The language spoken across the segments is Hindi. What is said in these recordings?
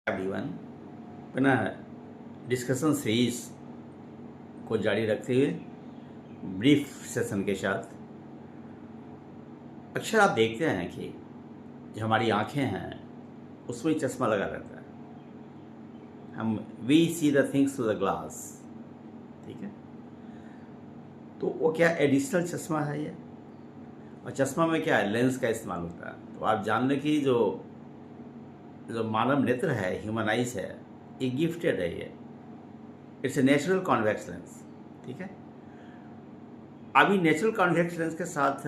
एवरीवन, पुनः डिस्कशन सीरीज को जारी रखते हुए ब्रीफ सेशन के साथ अक्सर आप देखते हैं कि जो हमारी आंखें हैं उसमें चश्मा लगा रहता है। हम we see the things through the glass, ठीक है। तो वो क्या एडिशनल चश्मा है ये? और चश्मा में क्या है, लेंस का इस्तेमाल होता है। तो आप जान लें कि जो मानव नेत्र है, ह्यूमन आइज है, ये गिफ्टेड है। ये it's a natural convex lens, ठीक है। अभी नेचुरल कॉन्वेक्स लेंस के साथ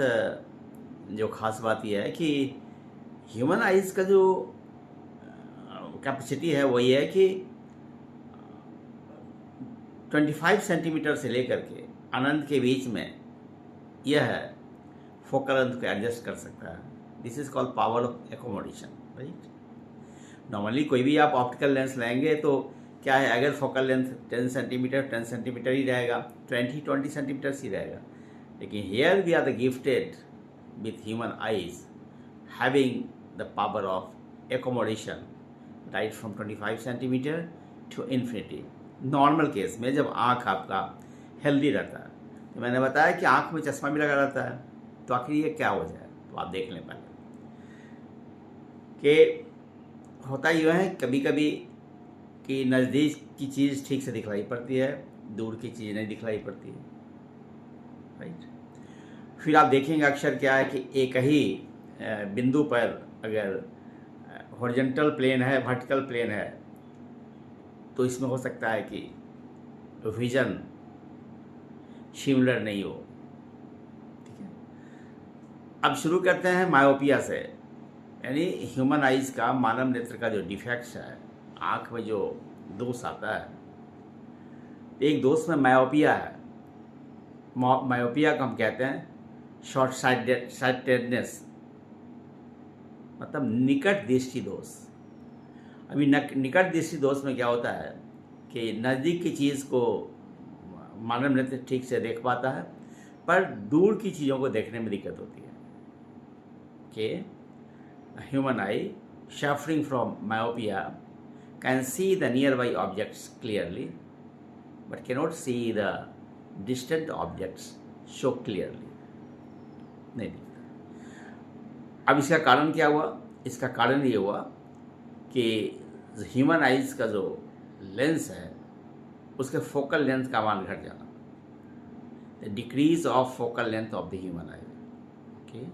जो खास बात यह है कि ह्यूमन आइज का जो कैपेसिटी है वो ये है कि 25 सेंटीमीटर से लेकर के अनंत के बीच में यह फोकल लेंथ को एडजस्ट कर सकता है। This is called power of accommodation, right. Normally कोई भी आप ऑप्टिकल लेंस लेंगे तो क्या है, अगर फोकल लेंथ 10 सेंटीमीटर ही रहेगा, 20 सेंटीमीटर ही रहेगा। लेकिन here we are the gifted with human eyes having the power of accommodation right from 25 centimetre to infinity. Normal case में जब आँख आपका हेल्दी रहता है, तो मैंने बताया कि आँख में चश्मा भी लगा रहता है, तो आखिर ये क्या हो जाए, तो आप देख लें पहले कि होता यूँ है कभी कभी कि नज़दीक की चीज़ ठीक से दिखलाई पड़ती है, दूर की चीज़ नहीं दिखलाई पड़ती है, राइट। फिर आप देखेंगे अक्सर क्या है कि एक ही बिंदु पर अगर हॉरिजॉन्टल प्लेन है, वर्टिकल प्लेन है, तो इसमें हो सकता है कि विजन सिमिलर नहीं हो, ठीक है। अब शुरू करते हैं मायोपिया से, यानी ह्यूमन आइज का, मानव नेत्र का जो डिफेक्ट्स है, आँख में जो दोष आता है। एक दोष में मायोपिया है। मायोपिया को हम कहते हैं शॉर्ट साइटेडनेस, मतलब निकट दृष्टि दोष। अभी निकट दृष्टि दोष में क्या होता है कि नज़दीक की चीज़ को मानव नेत्र ठीक से देख पाता है, पर दूर की चीज़ों को देखने में दिक्कत होती है कि human I suffering from myopia can see the nearby objects clearly but cannot see the distant objects so clearly, नहीं दिखता। अब इसका कारण क्या हुआ? इसका कारण ये हुआ कि ह्यूमन आइज का जो लेंस है उसके फोकल लेंथ का मान घट जाना, the decrease of focal length of the human I, okay.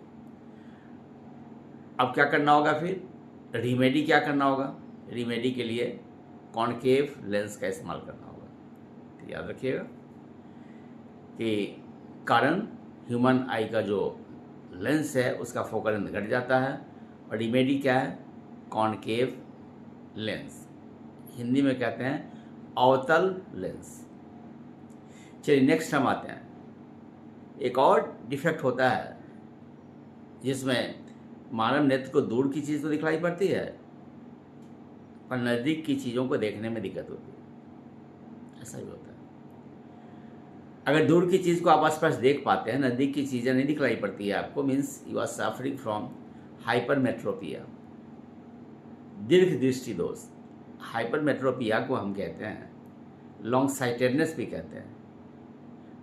अब क्या करना होगा, फिर रिमेडी क्या करना होगा? रिमेडी के लिए कॉनकेव लेंस का इस्तेमाल करना होगा। तो याद रखिएगा कि कारण ह्यूमन आई का जो लेंस है उसका फोकल लेंथ घट जाता है, और रिमेडी क्या है? कॉनकेव लेंस, हिंदी में कहते हैं अवतल लेंस। चलिए नेक्स्ट हम आते हैं। एक और डिफेक्ट होता है जिसमें मानव नेत्र को दूर की चीज़ तो दिखलाई पड़ती है, पर नज़दीक की चीज़ों को देखने में दिक्कत होती है। ऐसा ही होता है। अगर दूर की चीज़ को आप स्पष्ट देख पाते हैं, नज़दीक की चीज़ें नहीं दिखलाई पड़ती है आपको, means you are suffering from hypermetropia, दीर्घ दृष्टि दोष। हाइपरमेट्रोपिया को हम कहते हैं लॉन्ग साइटेडनेस भी कहते हैं।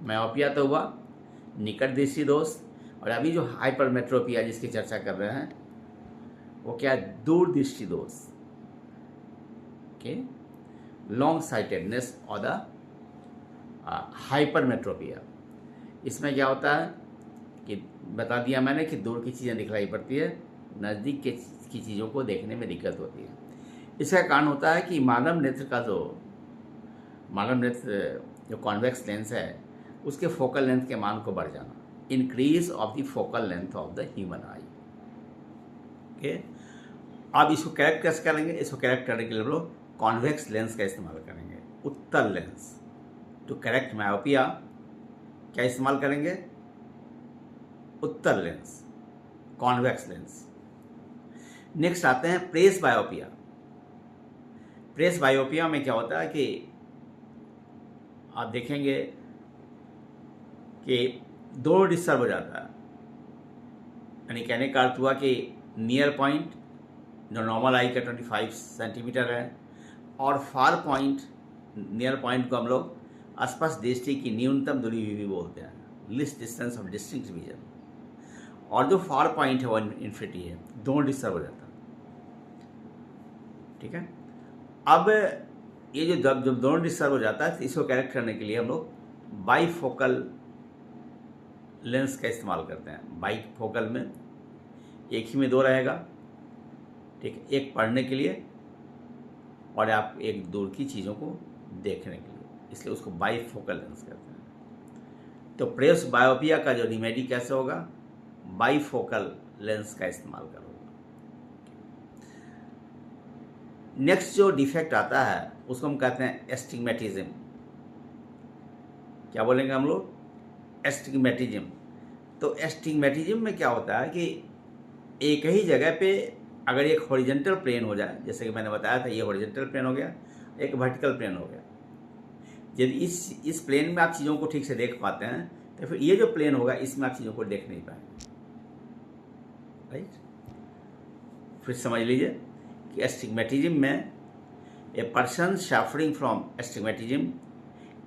मायोपिया तो हुआ निकट दृष्टि दोष, और अभी जो हाइपरमेट्रोपिया जिसकी चर्चा कर रहे हैं वो क्या है? दूर दृष्टि दोष, ओके। लॉन्ग साइटेडनेस और द हाइपरमेट्रोपिया। इसमें क्या होता है कि बता दिया मैंने कि दूर की चीज़ें दिखलाई पड़ती है, नज़दीक की चीज़ों को देखने में दिक्कत होती है। इसका कारण होता है कि मानव नेत्र जो कॉन्वेक्स लेंस है उसके फोकल लेंथ के मान को बढ़ जाना, increase of the focal length of the human I, okay. अब इसको करेक्ट कैसे करेंगे? इसको करेक्ट करने के लिए हम लोग कॉन्वेक्स लेंस का इस्तेमाल करेंगे, उत्तल लेंस। टू करेक्ट मायोपिया क्या इस्तेमाल करेंगे? उत्तल लेंस, कॉन्वेक्स लेंस। नेक्स्ट आते हैं प्रेस बायोपिया। प्रेस बायोपिया में क्या होता है कि आप देखेंगे कि दोनों डिस्टर्ब हो जाता है, यानी कहने का अर्थ हुआ कि नियर पॉइंट जो नॉर्मल आई का 25 सेंटीमीटर है, और फार पॉइंट, नियर पॉइंट को हम लोग आसपास दृष्टि की न्यूनतम दूरी भी बोलते हैं, list distance of distinct vision. और जो फार पॉइंट है वो इन्फिनिटी है, दोनों डिस्टर्ब हो जाता है। ठीक है, अब ये जो जब दोनों डिस्टर्ब हो जाता है तो इसको करेक्ट करने के लिए हम लोग बाईफोकल लेंस का इस्तेमाल करते हैं। बाईफोकल में एक ही में दो रहेगा, ठीक है, एक पढ़ने के लिए और आप एक दूर की चीज़ों को देखने के लिए, इसलिए उसको बाईफोकल लेंस कहते हैं। तो प्रेस बायोपिया का जो रिमेडी कैसे होगा, बाईफोकल लेंस का इस्तेमाल करोगे। नेक्स्ट जो डिफेक्ट आता है उसको हम कहते हैं एस्टिग्मेटिज्म। क्या बोलेंगे हम लोग, एस्टिग्मेटिज्म। तो एस्टिग्मेटिज्म में क्या होता है कि एक ही जगह पे अगर एक हॉरिजॉन्टल प्लेन हो जाए, जैसे कि मैंने बताया था ये हॉरिजॉन्टल प्लेन हो गया, एक वर्टिकल प्लेन हो गया, यदि इस प्लेन में आप चीज़ों को ठीक से देख पाते हैं तो फिर ये जो प्लेन होगा इसमें आप चीज़ों को देख नहीं पाएंगे। राइट, फिर समझ लीजिए कि एस्टिग्मेटिज्म में a person suffering from astigmatism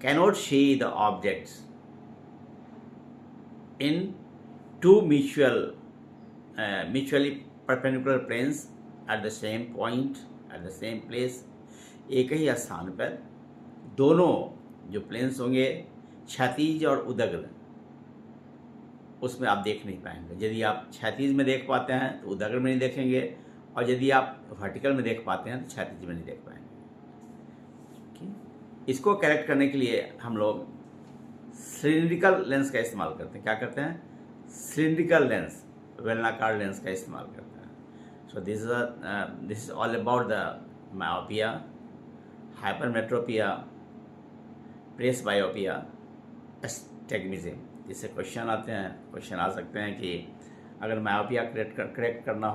cannot see the objects in two mutually perpendicular planes at the same point at the same place. एक ही स्थान पर दोनों जो प्लेन्स होंगे क्षैतिज और उदग्र, उसमें आप देख नहीं पाएंगे। यदि आप क्षैतिज में देख पाते हैं तो उदग्र में नहीं देखेंगे, और यदि आप वर्टिकल में देख पाते हैं तो क्षैतिज में नहीं देख पाएंगे। इसको करेक्ट करने के लिए हम लोग सिलिंड्रिकल लेंस का इस्तेमाल करते हैं। क्या करते हैं, सिलिंड्रिकल लेंस, बेलनाकार लेंस का इस्तेमाल करते हैं। So this is all about the myopia, hypermetropia, presbyopia, astigmatism. जिससे क्वेश्चन आते हैं, क्वेश्चन आ सकते हैं कि अगर मायोपिया करेक्ट करना हो